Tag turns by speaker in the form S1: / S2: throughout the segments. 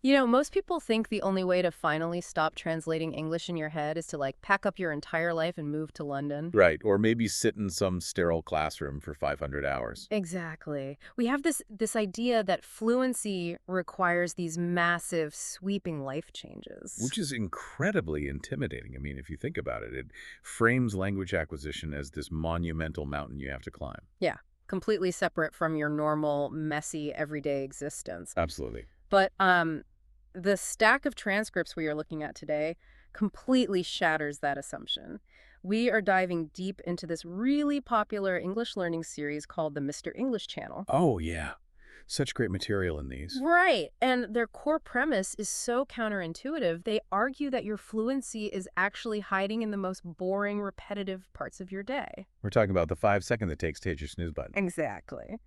S1: Most people think the only way to finally stop translating English in your head is to pack up your entire life and move to London.
S2: Right, or maybe sit in some sterile classroom for 500 hours.
S1: Exactly. We have this idea that fluency requires these massive, sweeping life changes.
S2: Which is incredibly intimidating. I mean, if you think about it, it frames language acquisition as this monumental mountain you have to climb.
S1: Yeah, completely separate from your normal, messy, everyday existence.
S2: Absolutely.
S1: But the stack of transcripts we are looking at today completely shatters that assumption. We are diving deep into this really popular English learning series called the Mr. English Channel.
S2: Oh, yeah. Such great material in these.
S1: Right. And their core premise is so counterintuitive. They argue that your fluency is actually hiding in the most boring, repetitive parts of your day.
S2: We're talking about the 5 second that takes to hit your snooze button.
S1: Exactly.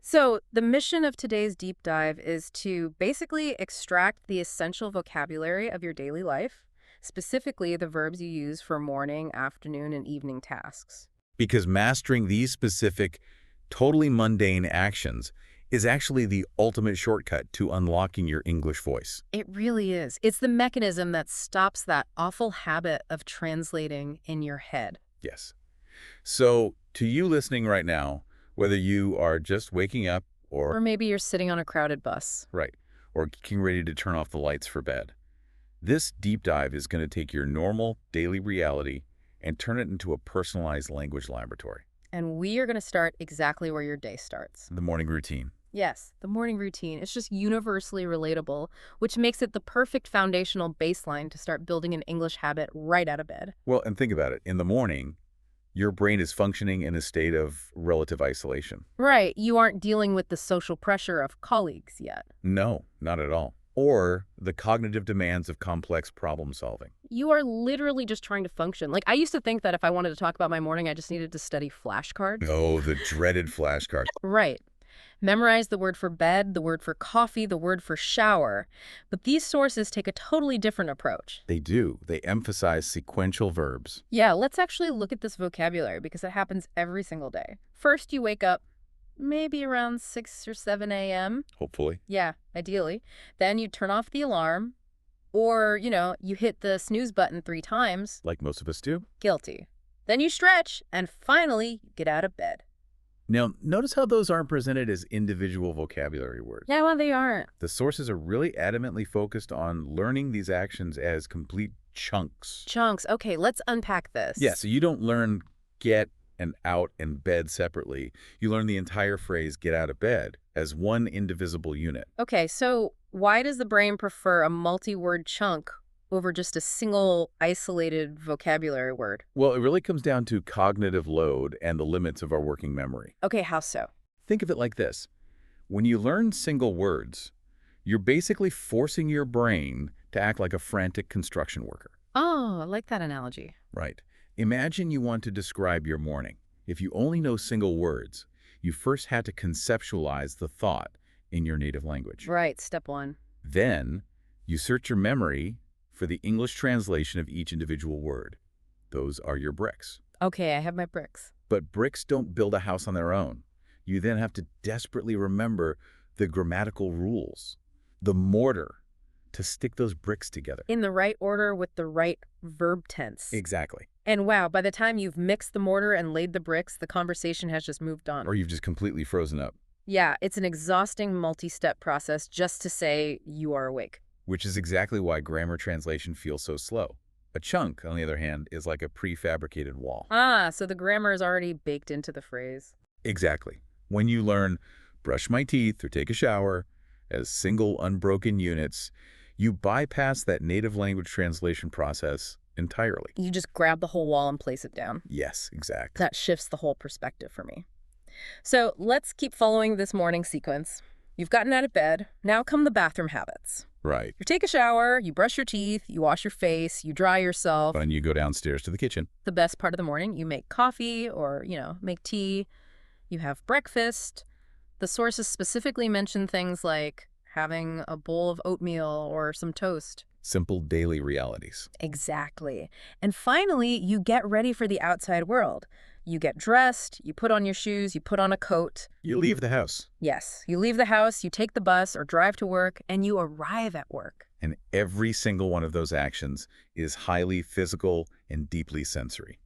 S1: So, the mission of today's deep dive is to basically extract the essential vocabulary of your daily life, specifically the verbs you use for morning, afternoon, and evening tasks.
S2: Because mastering these specific, totally mundane actions is actually the ultimate shortcut to unlocking your English voice.
S1: It really is. It's the mechanism that stops that awful habit of translating in your head.
S2: Yes. So, to you listening right now, whether you are just waking up
S1: Or maybe you're sitting on a crowded bus.
S2: right, or getting ready to turn off the lights for bed, this deep dive is going to take your normal daily reality and turn it into a personalized language laboratory.
S1: And we are going to start exactly where your day starts.
S2: The morning routine.
S1: Yes, the morning routine. It's just universally relatable, which makes it the perfect foundational baseline to start building an English habit right out of bed.
S2: Well, and think about it. In the morning, your brain is functioning in a state of relative isolation.
S1: Right, you aren't dealing with the social pressure of colleagues yet.
S2: No, not at all. Or the cognitive demands of complex problem solving.
S1: You are literally just trying to function. I used to think that if I wanted to talk about my morning, I just needed to study flashcards.
S2: Oh, the dreaded flashcards.
S1: Right. Memorize the word for bed, the word for coffee, the word for shower. But these sources take a totally different approach.
S2: They do. They emphasize sequential verbs.
S1: Yeah, let's actually look at this vocabulary because it happens every single day. First, you wake up maybe around 6 or 7 a.m.
S2: Hopefully.
S1: Yeah, ideally. Then you turn off the alarm or, you hit the snooze button 3 times.
S2: Like most of us do.
S1: Guilty. Then you stretch and finally get out of bed.
S2: Now, notice how those aren't presented as individual vocabulary words.
S1: Yeah, well, they aren't.
S2: The sources are really adamantly focused on learning these actions as complete chunks.
S1: Chunks. Okay, let's unpack this.
S2: Yeah, so you don't learn get and out and bed separately. You learn the entire phrase get out of bed as one indivisible unit.
S1: Okay, so why does the brain prefer a multi-word chunk over just a single isolated vocabulary word?
S2: Well, it really comes down to cognitive load and the limits of our working memory.
S1: Okay, how so?
S2: Think of it like this. When you learn single words, you're basically forcing your brain to act like a frantic construction worker.
S1: Oh, I like that analogy.
S2: Right. Imagine you want to describe your morning. If you only know single words, you first had to conceptualize the thought in your native language.
S1: Right, step 1.
S2: Then you search your memory for the English translation of each individual word. Those are your bricks.
S1: Okay, I have my bricks.
S2: But bricks don't build a house on their own. You then have to desperately remember the grammatical rules, the mortar, to stick those bricks together.
S1: In the right order with the right verb tense.
S2: Exactly.
S1: And wow, by the time you've mixed the mortar and laid the bricks, the conversation has just moved on.
S2: Or you've just completely frozen up.
S1: Yeah, it's an exhausting multi-step process just to say you are awake.
S2: Which is exactly why grammar translation feels so slow. A chunk, on the other hand, is like a prefabricated wall.
S1: Ah, so the grammar is already baked into the phrase.
S2: Exactly. When you learn brush my teeth or take a shower as single unbroken units, you bypass that native language translation process entirely.
S1: You just grab the whole wall and place it down.
S2: Yes, exactly.
S1: That shifts the whole perspective for me. So let's keep following this morning sequence. You've gotten out of bed. Now come the bathroom habits.
S2: Right.
S1: You take a shower, you brush your teeth, you wash your face, you dry yourself.
S2: And you go downstairs to the kitchen.
S1: The best part of the morning, you make coffee or, make tea. You have breakfast. The sources specifically mention things like having a bowl of oatmeal or some toast.
S2: Simple daily realities.
S1: Exactly. And finally, you get ready for the outside world. You get dressed, you put on your shoes, you put on a coat.
S2: You leave the house.
S1: Yes, you leave the house, you take the bus or drive to work, and you arrive at work.
S2: And every single one of those actions is highly physical and deeply sensory.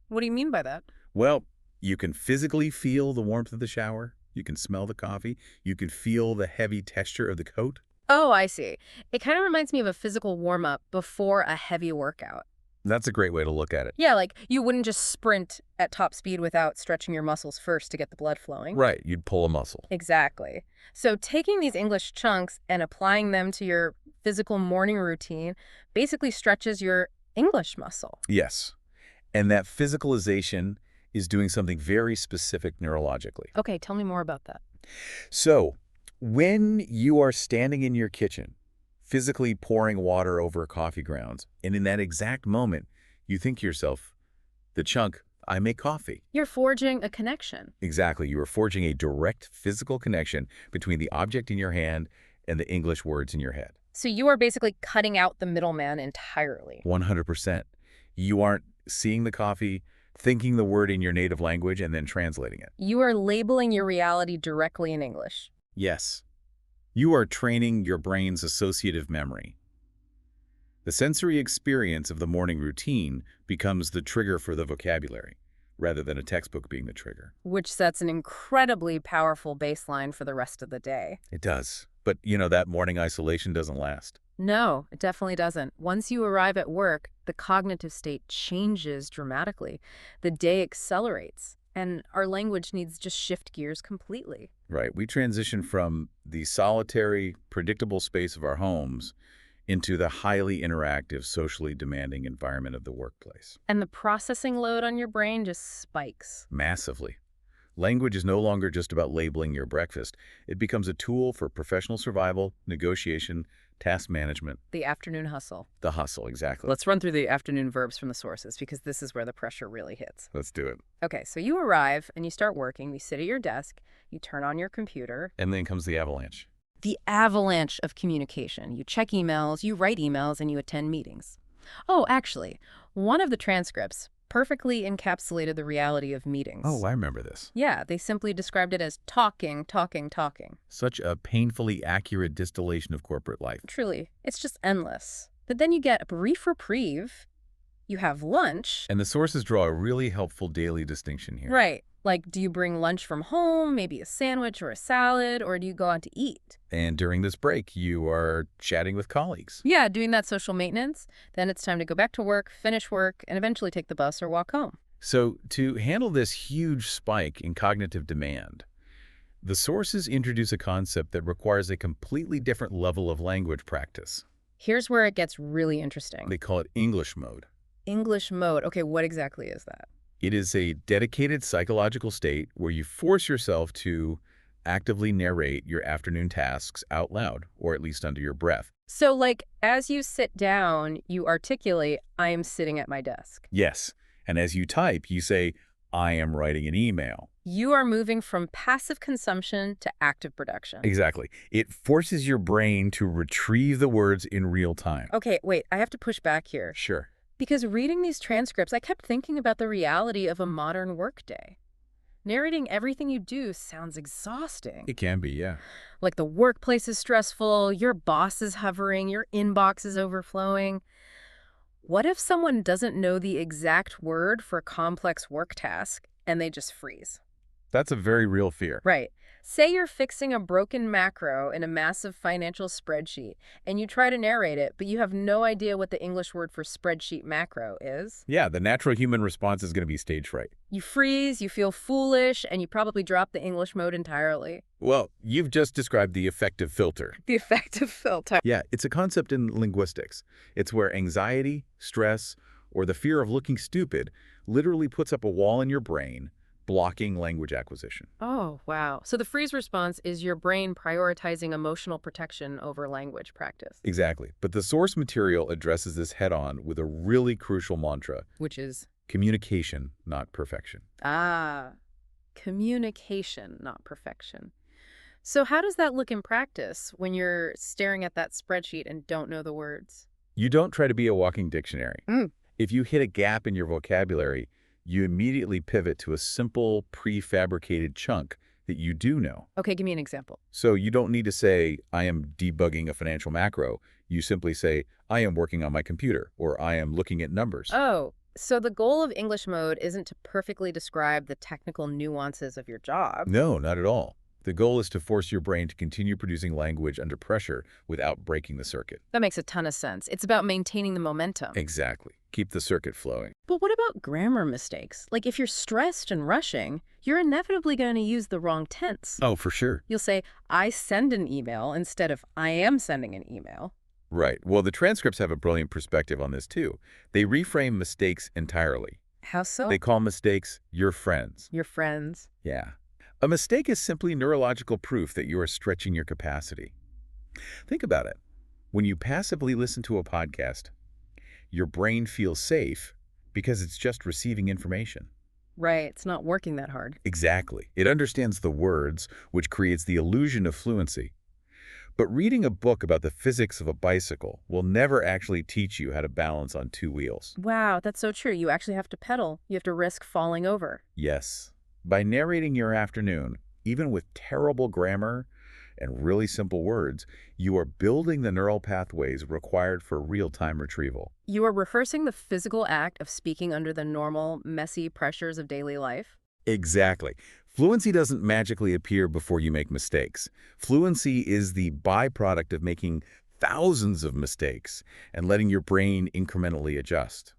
S1: What do you mean by that?
S2: Well, you can physically feel the warmth of the shower. You can smell the coffee. You can feel the heavy texture of the coat.
S1: Oh, I see. It kind of reminds me of a physical warm-up before a heavy workout.
S2: That's a great way to look at it.
S1: Yeah, like you wouldn't just sprint at top speed without stretching your muscles first to get the blood flowing.
S2: Right, you'd pull a muscle.
S1: Exactly. So taking these English chunks and applying them to your physical morning routine basically stretches your English muscle.
S2: Yes, and that physicalization is doing something very specific neurologically.
S1: Okay, tell me more about that.
S2: So, when you are standing in your kitchen, physically pouring water over coffee grounds, and in that exact moment, you think to yourself, the chunk, I make coffee.
S1: You're forging a connection.
S2: Exactly. You are forging a direct physical connection between the object in your hand and the English words in your head.
S1: So you are basically cutting out the middleman entirely.
S2: 100%. You aren't seeing the coffee, thinking the word in your native language, and then translating it.
S1: You are labeling your reality directly in English.
S2: Yes. You are training your brain's associative memory. The sensory experience of the morning routine becomes the trigger for the vocabulary, rather than a textbook being the trigger.
S1: Which sets an incredibly powerful baseline for the rest of the day.
S2: It does. But, that morning isolation doesn't last.
S1: No, it definitely doesn't. Once you arrive at work, the cognitive state changes dramatically. The day accelerates, and our language needs to just shift gears completely.
S2: Right. We transition from the solitary, predictable space of our homes into the highly interactive, socially demanding environment of the workplace.
S1: And the processing load on your brain just spikes.
S2: Massively. Language is no longer just about labeling your breakfast. It becomes a tool for professional survival, negotiation, task management.
S1: The afternoon hustle.
S2: The hustle, exactly.
S1: Let's run through the afternoon verbs from the sources because this is where the pressure really hits.
S2: Let's do it.
S1: Okay, so you arrive and you start working. You sit at your desk. You turn on your computer.
S2: And then comes the avalanche.
S1: The avalanche of communication. You check emails, you write emails, and you attend meetings. Oh, actually, one of the transcripts perfectly encapsulated the reality of meetings.
S2: Oh, I remember this.
S1: Yeah, they simply described it as talking, talking, talking.
S2: Such a painfully accurate distillation of corporate life.
S1: Truly, it's just endless. But then you get a brief reprieve, you have lunch.
S2: And the sources draw a really helpful daily distinction here.
S1: Right. Like, do you bring lunch from home, maybe a sandwich or a salad, or do you go out to eat?
S2: And during this break, you are chatting with colleagues.
S1: Yeah, doing that social maintenance. Then it's time to go back to work, finish work, and eventually take the bus or walk home.
S2: So to handle this huge spike in cognitive demand, the sources introduce a concept that requires a completely different level of language practice.
S1: Here's where it gets really interesting.
S2: They call it English mode.
S1: English mode. Okay, what exactly is that?
S2: It is a dedicated psychological state where you force yourself to actively narrate your afternoon tasks out loud, or at least under your breath.
S1: So, like, as you sit down, you articulate, I am sitting at my desk.
S2: Yes. And as you type, you say, I am writing an email.
S1: You are moving from passive consumption to active production.
S2: Exactly. It forces your brain to retrieve the words in real time.
S1: Okay, wait, I have to push back here.
S2: Sure.
S1: Because reading these transcripts, I kept thinking about the reality of a modern workday. Narrating everything you do sounds exhausting.
S2: It can be, yeah.
S1: Like the workplace is stressful, your boss is hovering, your inbox is overflowing. What if someone doesn't know the exact word for a complex work task and they just freeze?
S2: That's a very real fear.
S1: Right. Say you're fixing a broken macro in a massive financial spreadsheet, and you try to narrate it, but you have no idea what the English word for spreadsheet macro is.
S2: Yeah, the natural human response is going to be stage fright.
S1: You freeze, you feel foolish, and you probably drop the English mode entirely.
S2: Well, you've just described the affective filter.
S1: The affective filter.
S2: Yeah, it's a concept in linguistics. It's where anxiety, stress, or the fear of looking stupid literally puts up a wall in your brain, blocking language acquisition.
S1: Oh, wow. So the freeze response is your brain prioritizing emotional protection over language practice.
S2: Exactly. But the source material addresses this head-on with a really crucial mantra.
S1: Which is?
S2: Communication, not perfection.
S1: Ah, communication, not perfection. So how does that look in practice when you're staring at that spreadsheet and don't know the words?
S2: You don't try to be a walking dictionary. If you hit a gap in your vocabulary, You immediately pivot to a simple, prefabricated chunk that you do know.
S1: Okay, give me an example.
S2: So you don't need to say, I am debugging a financial macro. You simply say, I am working on my computer, or I am looking at numbers.
S1: Oh, so the goal of English mode isn't to perfectly describe the technical nuances of your job.
S2: No, not at all. The goal is to force your brain to continue producing language under pressure without breaking the circuit.
S1: That makes a ton of sense. It's about maintaining the momentum.
S2: Exactly. Keep the circuit flowing.
S1: But what about grammar mistakes? Like if you're stressed and rushing, you're inevitably going to use the wrong tense.
S2: Oh, for sure.
S1: You'll say, I send an email instead of I am sending an email.
S2: Right. Well, the transcripts have a brilliant perspective on this, too. They reframe mistakes entirely.
S1: How so?
S2: They call mistakes your friends.
S1: Your friends.
S2: Yeah. A mistake is simply neurological proof that you are stretching your capacity. Think about it. When you passively listen to a podcast, your brain feels safe because it's just receiving information.
S1: Right, it's not working that hard.
S2: Exactly. It understands the words, which creates the illusion of fluency. But reading a book about the physics of a bicycle will never actually teach you how to balance on two wheels.
S1: Wow, that's so true. You actually have to pedal. You have to risk falling over.
S2: Yes. By narrating your afternoon, even with terrible grammar and really simple words, you are building the neural pathways required for real-time retrieval.
S1: You are rehearsing the physical act of speaking under the normal, messy pressures of daily life.
S2: Exactly. Fluency doesn't magically appear before you make mistakes. Fluency is the byproduct of making thousands of mistakes and letting your brain incrementally adjust.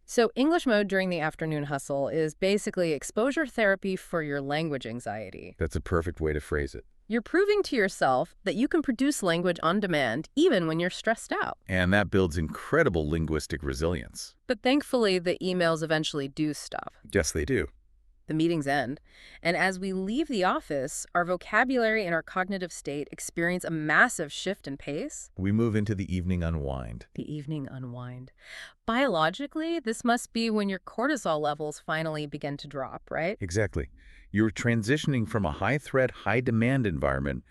S1: So English mode during the afternoon hustle is basically exposure therapy for your language anxiety.
S2: That's a perfect way to phrase it.
S1: You're proving to yourself that you can produce language on demand even when you're stressed out.
S2: And that builds incredible linguistic resilience.
S1: But thankfully, the emails eventually do stop.
S2: Yes, they do.
S1: The meetings end. And as we leave the office, our vocabulary and our cognitive state experience a massive shift in pace.
S2: We move into the evening unwind.
S1: The evening unwind. Biologically, this must be when your cortisol levels finally begin to drop, right?
S2: Exactly. You're transitioning from a high-threat, high-demand environment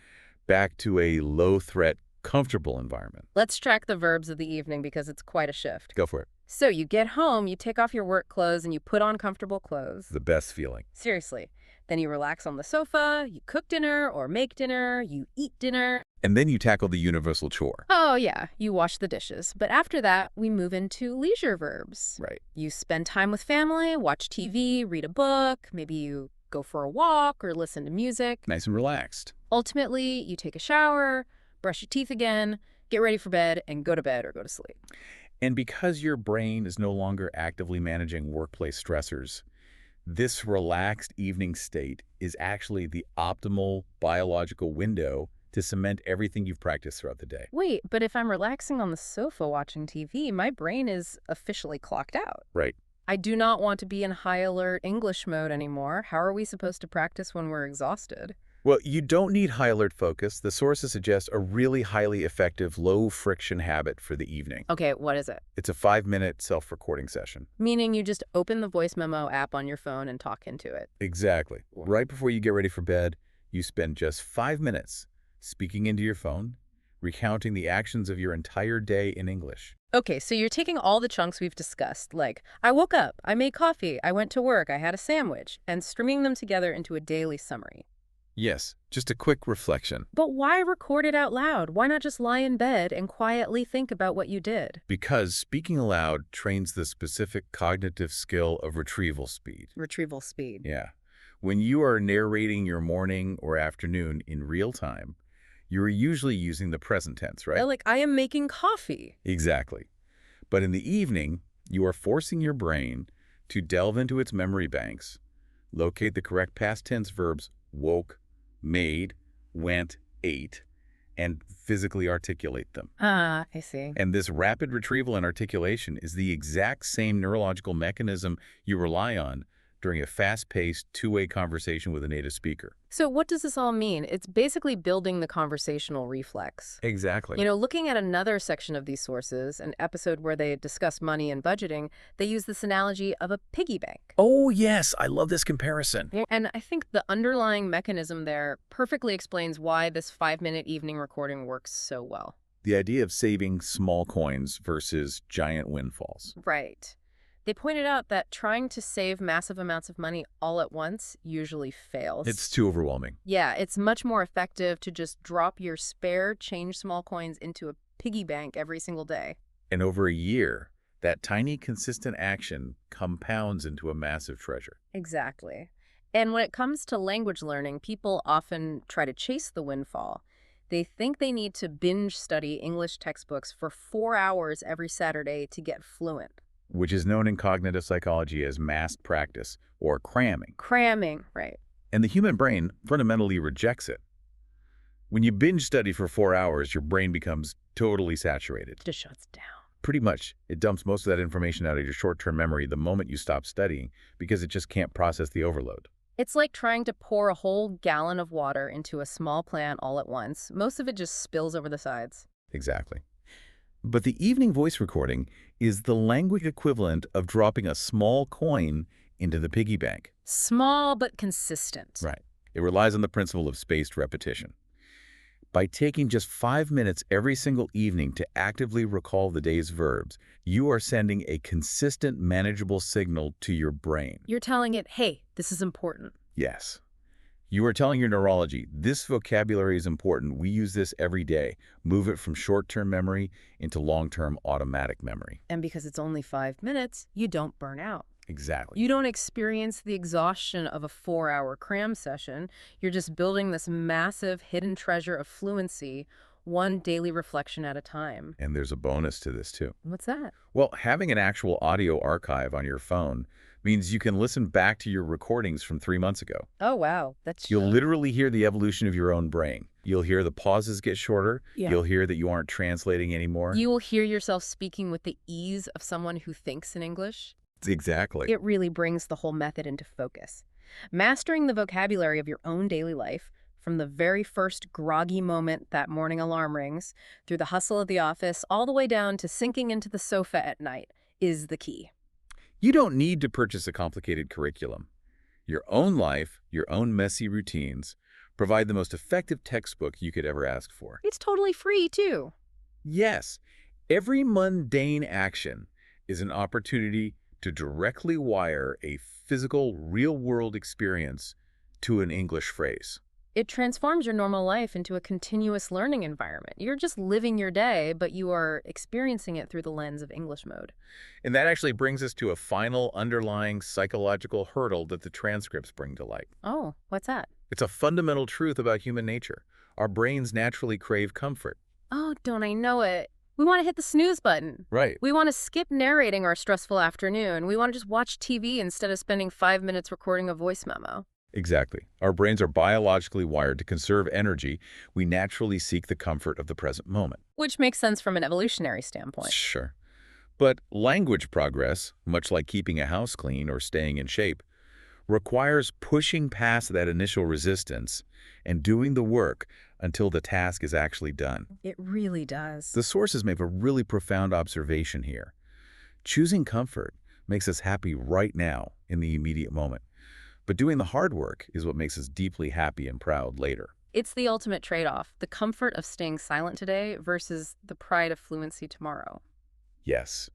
S2: back to a low-threat, comfortable environment.
S1: Let's track the verbs of the evening because it's quite a shift.
S2: Go for it.
S1: So you get home, you take off your work clothes, and you put on comfortable clothes.
S2: The best feeling.
S1: Seriously. Then you relax on the sofa, you cook dinner or make dinner, you eat dinner.
S2: And then you tackle the universal chore.
S1: Oh, yeah, you wash the dishes. But after that, we move into leisure verbs.
S2: Right.
S1: You spend time with family, watch TV, read a book, maybe you go for a walk or listen to music.
S2: Nice and relaxed.
S1: Ultimately, you take a shower, brush your teeth again, get ready for bed, and go to bed or go to sleep.
S2: And because your brain is no longer actively managing workplace stressors, this relaxed evening state is actually the optimal biological window to cement everything you've practiced throughout the day.
S1: Wait, but if I'm relaxing on the sofa watching TV, my brain is officially clocked out.
S2: Right.
S1: I do not want to be in high alert English mode anymore. How are we supposed to practice when we're exhausted?
S2: Well, you don't need high alert focus. The sources suggest a really highly effective, low-friction habit for the evening.
S1: Okay, what is it?
S2: It's a 5-minute self-recording session.
S1: Meaning you just open the voice memo app on your phone and talk into it.
S2: Exactly. Right before you get ready for bed, you spend just 5 minutes speaking into your phone, recounting the actions of your entire day in English.
S1: Okay, so you're taking all the chunks we've discussed, like I woke up, I made coffee, I went to work, I had a sandwich, and stringing them together into a daily summary.
S2: Yes, just a quick reflection.
S1: But why record it out loud? Why not just lie in bed and quietly think about what you did?
S2: Because speaking aloud trains the specific cognitive skill of retrieval speed.
S1: Retrieval speed.
S2: Yeah. When you are narrating your morning or afternoon in real time, you're usually using the present tense, right?
S1: Like, I am making coffee.
S2: Exactly. But in the evening, you are forcing your brain to delve into its memory banks, locate the correct past tense verbs woke, made, went, ate, and physically articulate them.
S1: Ah, I see.
S2: And this rapid retrieval and articulation is the exact same neurological mechanism you rely on during a fast-paced, two-way conversation with a native speaker.
S1: So what does this all mean? It's basically building the conversational reflex.
S2: Exactly.
S1: You know, looking at another section of these sources, an episode where they discuss money and budgeting, they use this analogy of a piggy bank.
S2: Oh, yes. I love this comparison.
S1: And I think the underlying mechanism there perfectly explains why this 5-minute evening recording works so well.
S2: The idea of saving small coins versus giant windfalls.
S1: Right. They pointed out that trying to save massive amounts of money all at once usually
S2: It's
S1: fails.
S2: too overwhelming.
S1: Yeah, it's much more effective to just drop your spare change small coins into a piggy bank every single day.
S2: And over a year, that tiny, consistent action compounds into a massive treasure.
S1: Exactly. And when it comes to language learning, people often try to chase the windfall. They think they need to binge study English textbooks for 4 hours every Saturday to get fluent.
S2: Which is known in cognitive psychology as massed practice or cramming.
S1: Cramming, right.
S2: And the human brain fundamentally rejects it. When you binge study for 4 hours, your brain becomes totally saturated.
S1: Just shuts down.
S2: Pretty much, it dumps most of that information out of your short-term memory the moment you stop studying because it just can't process the overload.
S1: It's like trying to pour a whole gallon of water into a small plant all at once. Most of it just spills over the sides.
S2: Exactly. But the evening voice recording is the language equivalent of dropping a small coin into the piggy bank.
S1: Small but consistent.
S2: Right. It relies on the principle of spaced repetition. By taking just 5 minutes every single evening to actively recall the day's verbs, you are sending a consistent, manageable signal to your brain.
S1: You're telling it, hey, this is important.
S2: Yes. You are telling your neurology, this vocabulary is important. We use this every day. Move it from short-term memory into long-term automatic memory.
S1: And because it's only 5 minutes, you don't burn out.
S2: Exactly.
S1: You don't experience the exhaustion of a 4-hour cram session. You're just building this massive hidden treasure of fluency, one daily reflection at a time.
S2: And there's a bonus to this, too.
S1: What's that?
S2: Well, having an actual audio archive on your phone means you can listen back to your recordings from 3 months ago.
S1: Oh, wow. That's
S2: You'll literally hear the evolution of your own brain. You'll hear the pauses get shorter.
S1: Yeah.
S2: You'll hear that you aren't translating anymore.
S1: You will hear yourself speaking with the ease of someone who thinks in English.
S2: Exactly.
S1: It really brings the whole method into focus. Mastering the vocabulary of your own daily life, from the very first groggy moment that morning alarm rings, through the hustle of the office, all the way down to sinking into the sofa at night, is the key.
S2: You don't need to purchase a complicated curriculum. Your own life, your own messy routines, provide the most effective textbook you could ever ask for.
S1: It's totally free, too.
S2: Yes, every mundane action is an opportunity to directly wire a physical, real-world experience to an English phrase.
S1: It transforms your normal life into a continuous learning environment. You're just living your day, but you are experiencing it through the lens of English mode.
S2: And that actually brings us to a final underlying psychological hurdle that the transcripts bring to light.
S1: Oh, what's that?
S2: It's a fundamental truth about human nature. Our brains naturally crave comfort.
S1: Oh, don't I know it? We want to hit the snooze button.
S2: Right.
S1: We want to skip narrating our stressful afternoon. We want to just watch TV instead of spending 5 minutes recording a voice memo.
S2: Exactly. Our brains are biologically wired to conserve energy. We naturally seek the comfort of the present moment.
S1: Which makes sense from an evolutionary standpoint.
S2: Sure. But language progress, much like keeping a house clean or staying in shape, requires pushing past that initial resistance and doing the work until the task is actually done.
S1: It really does.
S2: The sources make a really profound observation here. Choosing comfort makes us happy right now in the immediate moment. But doing the hard work is what makes us deeply happy and proud later.
S1: It's the ultimate trade-off, the comfort of staying silent today versus the pride of fluency tomorrow.
S2: Yes.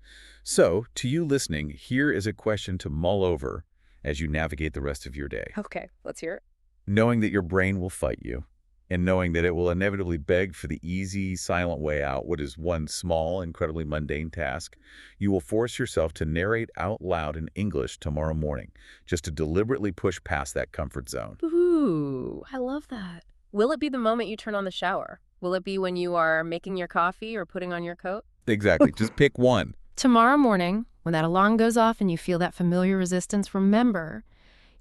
S2: So, to you listening, here is a question to mull over as you navigate the rest of your day.
S1: Okay, let's hear it.
S2: Knowing that your brain will fight you, and knowing that it will inevitably beg for the easy, silent way out, what is one small, incredibly mundane task, you will force yourself to narrate out loud in English tomorrow morning, just to deliberately push past that comfort zone.
S1: Ooh, I love that. Will it be the moment you turn on the shower? Will it be when you are making your coffee or putting on your coat?
S2: Exactly. Just pick one.
S1: Tomorrow morning, when that alarm goes off and you feel that familiar resistance, remember,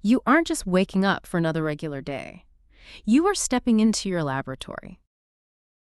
S1: you aren't just waking up for another regular day. You are stepping into your laboratory,